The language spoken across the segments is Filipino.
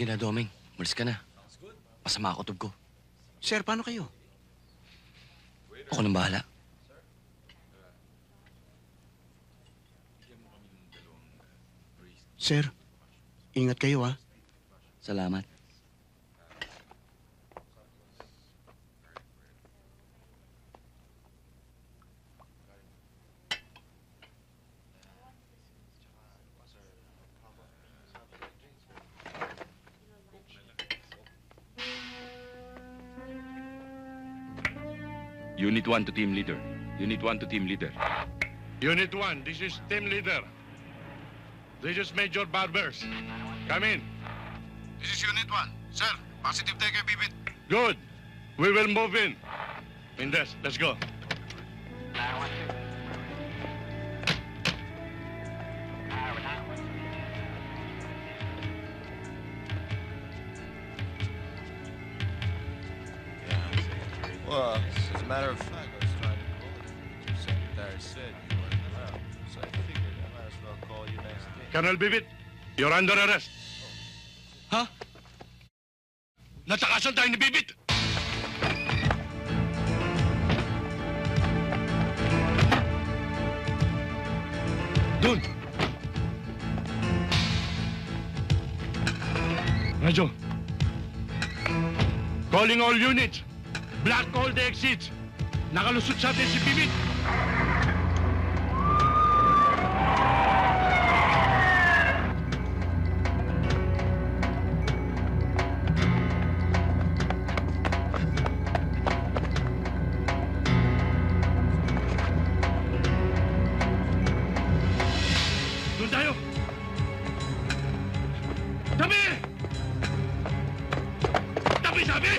Sige na, Doming. Malis ka na. Masama ako tub ko. Sir, paano kayo? Ako nang bahala. Sir, ingat kayo ha. Salamat. Unit 1 to team leader. Unit 1 to team leader. Unit 1, this is team leader. This is Major Barbers. Come in. This is Unit 1. Sir, positive tayo kay Bibit. Good. We will move in. Indes, let's go. Well, as a matter of fact, I was trying to call you. Your secretary said you weren't around, so I figured I might as well call you next day. Colonel Bibit, you're under arrest. Ha? Natakasan tayo ni Bibit! Doon! Radyo. Calling all units. Block all the exits. Nakalusot sa atin si Bibit. Doon tayo! Tabi! Tabi, sabi!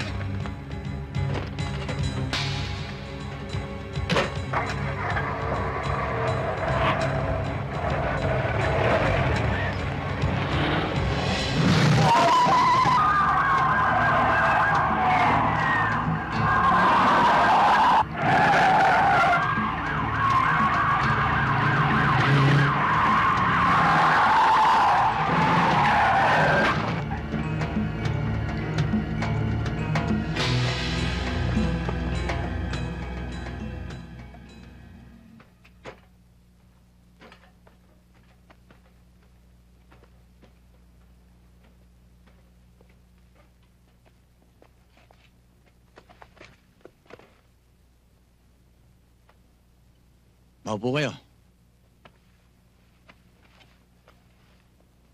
Maupo kayo.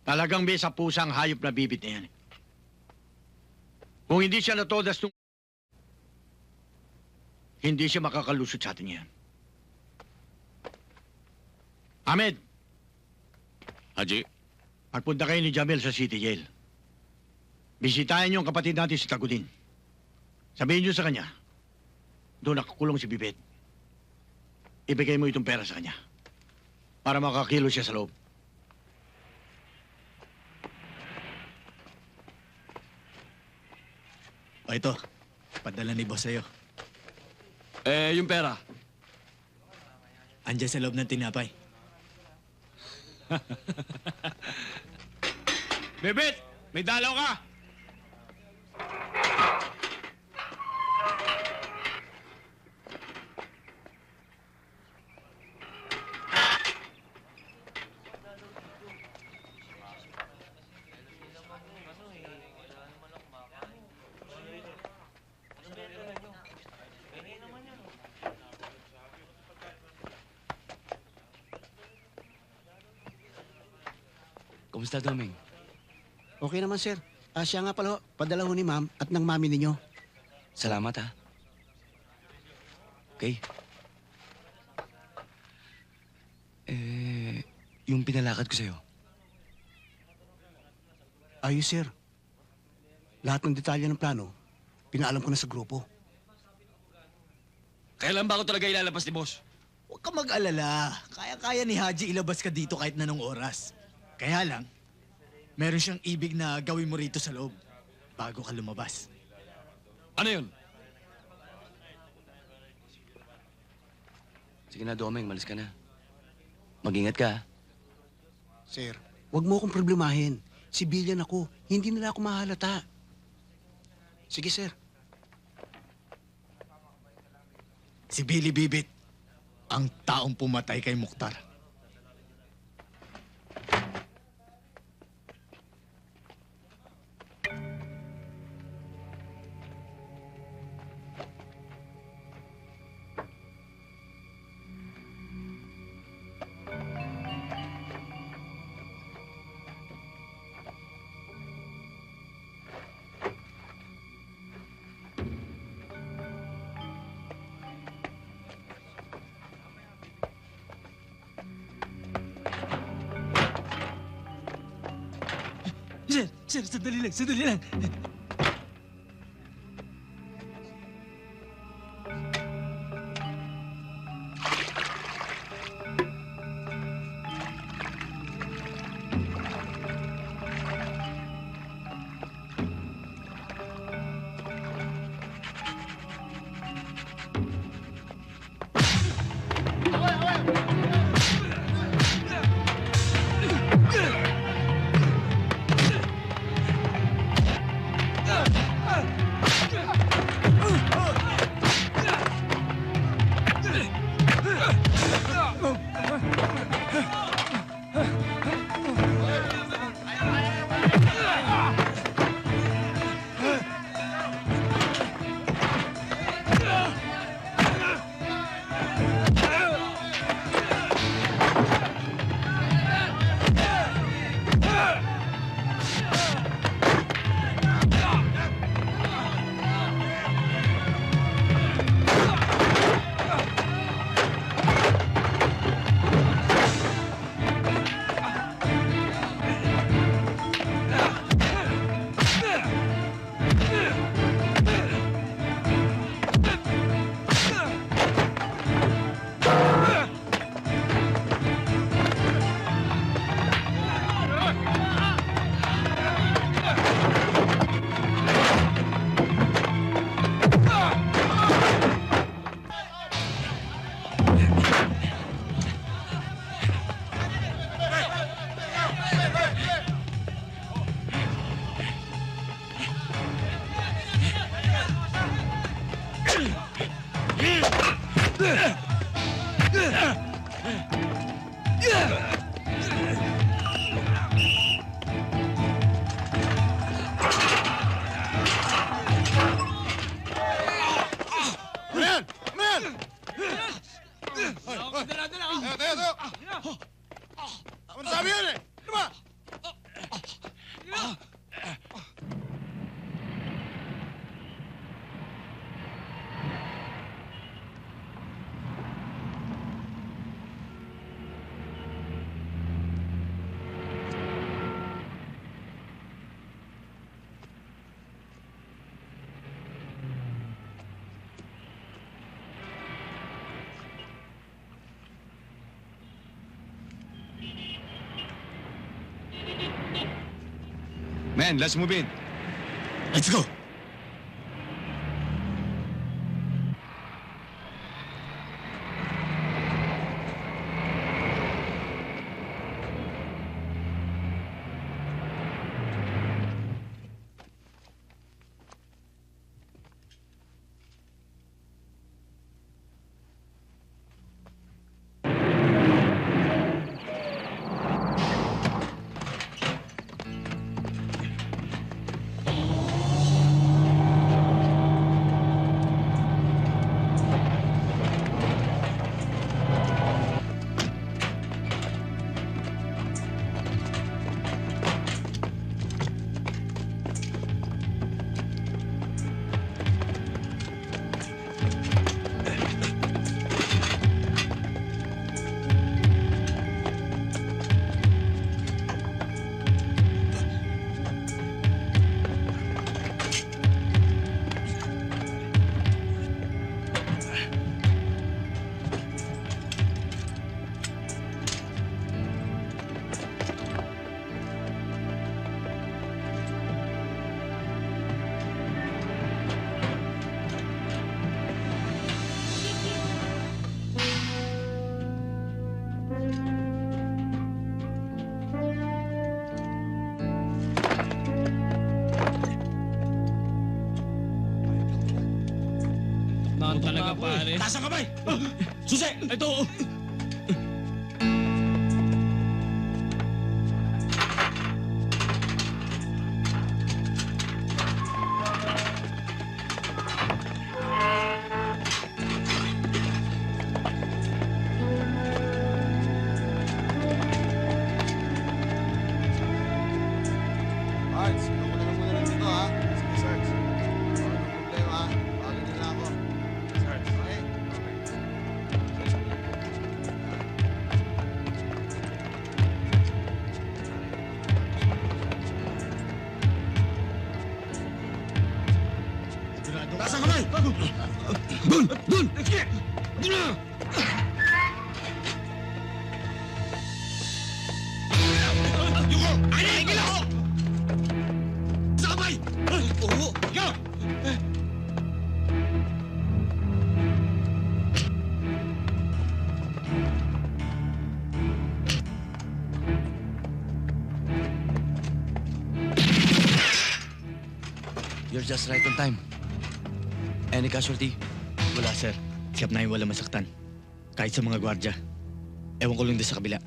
Talagang may sa pusang hayop na Bibit na yan. Kung hindi siya natodas nung... hindi siya makakalusot sa atin yan. Ahmed! Haji, Magpunta kayo ni Jamel sa City Jail. Bisitahin niyo ang kapatid natin si Tagudin. Sabihin niyo sa kanya, doon nakakulong si Bibit. Ibigay mo itong pera sa kanya para makakilo siya sa loob. O ito, padala ni boss sa'yo. Yung pera. Andiyan sa loob ng tinapay. Bibit! May dalaw ka! Kumusta, Doming? Okay naman, sir. Siya nga pala, padala ho ni ma'am at ng mami ninyo. Salamat, ha? Okay. Yung pinalakad ko sa'yo. Ayos, sir. Lahat ng detalye ng plano, pinaalam ko na sa grupo. Kailan ba ako talaga ilalabas ni boss? Huwag ka mag-alala. Kaya-kaya ni Haji ilabas ka dito kahit na nung oras. Kaya lang, meron siyang ibig na gawin mo rito sa loob bago ka lumabas. Ano yun? Sige na, Doming. Malis ka na. Mag-ingat ka, ha? Sir, huwag mo akong problemahin. Civilian ako. Hindi nila ako mahalata. Sige, sir. Si Billy Bibit, ang taong pumatay kay Mukhtar. Sir, sandali lang. Ano sabi yan eh? Ano ba? Man, let's move in. Let's go! na talaga, pare. Taas ang kamay! Susi! Ito! Arts, ikaw ko na lang muna dito ha. Sige, Sarge. Walang problema ha. Bagay nila ako. Sarge. Okay? Sigurado. Taas ang kamay! You're just right on time. Any casualty? Wala, sir. Si Kap 9 wala masaktan. Kahit sa mga gwardya. Ewan ko lang doon sa kabila.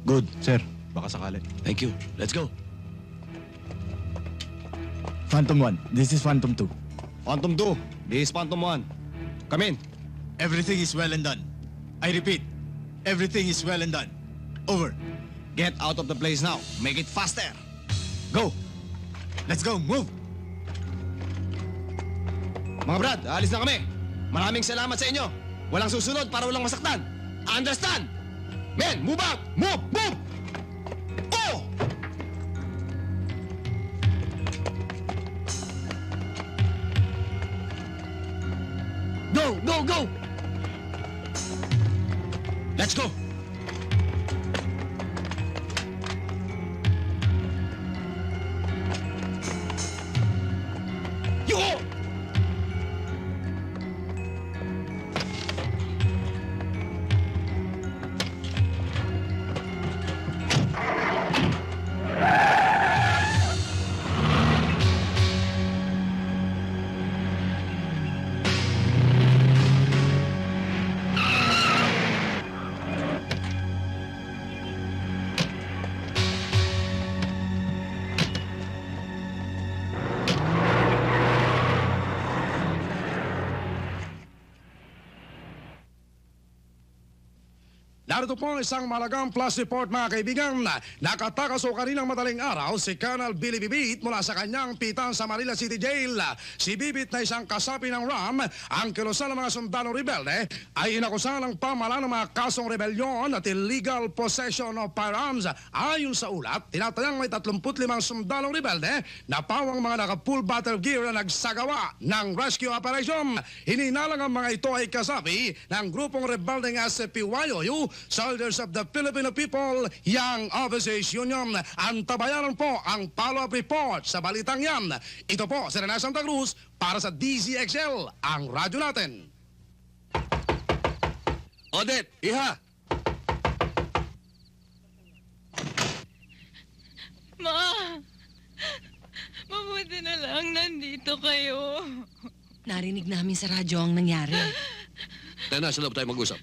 Good, sir. Baka sakali. Thank you. Let's go. Phantom 1, this is Phantom 2. Phantom 2. This is Phantom 1. Come in. Everything is well and done. I repeat, everything is well and done. Over. Get out of the place now. Make it faster. Go! Let's go, move! Mga brad, alis na kami. Maraming salamat sa inyo. Walang susunod para walang masaktan. Understand? Men, move out! Move! Move! Oh! Go! Go! Go! Let's go! Yo! Narito po ang isang malagang plus report mga kaibigan. Nakatakas o kaninang madaling araw si Colonel Billy Bibit mula sa kanyang pitan sa Manila City Jail. Si Bibit na isang kasapi ng RAM, ang kilusal ng mga sundalong rebelde, ay inakusahan ng pamahalaan ng mga kasong rebelyon at illegal possession of firearms. Ayon sa ulat, tinatayang may 35 sundalong rebelde na pawang mga naka-full battle gear na nagsagawa ng rescue operation. Hininalang ang mga ito ay kasapi ng grupong rebeldeng SPYOU, Soldiers of the Filipino People, Young Officers Union. Antabayanan po ang follow-up report sa balitang yan. Ito po si Rene Santa Cruz para sa DZXL, ang radyo natin. Odette! Iha! Ma! Mabuti na lang nandito kayo. Narinig namin sa radyo ang nangyari. Tayo na, sa loob tayo mag-usap.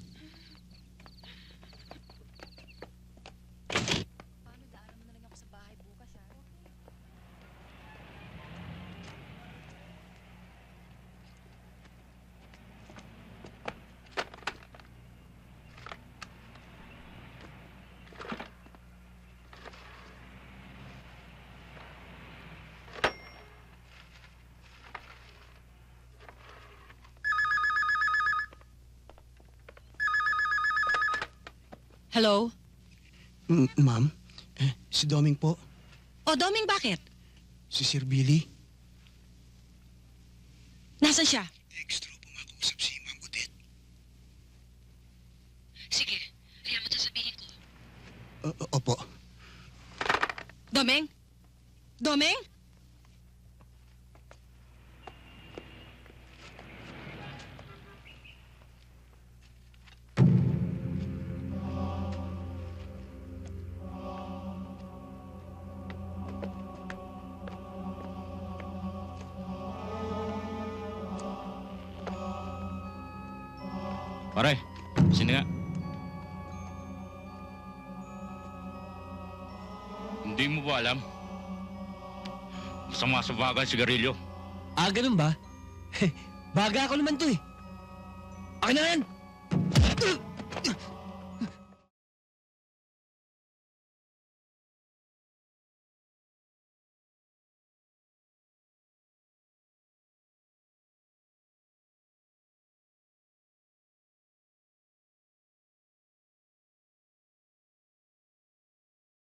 Hello? Ma'am, si Doming po. O, Doming, bakit? Si Sir Billy. Nasaan siya? Extra po makausap si Ma'am Odette. Sige, riyan mo sasabihin ko. Opo. Doming? Doming? Pare, sino nga? Hindi mo ba alam? Masama sa baga ang sigarilyo. Ah, ganun ba? Baga ako naman to eh. Akin na yan!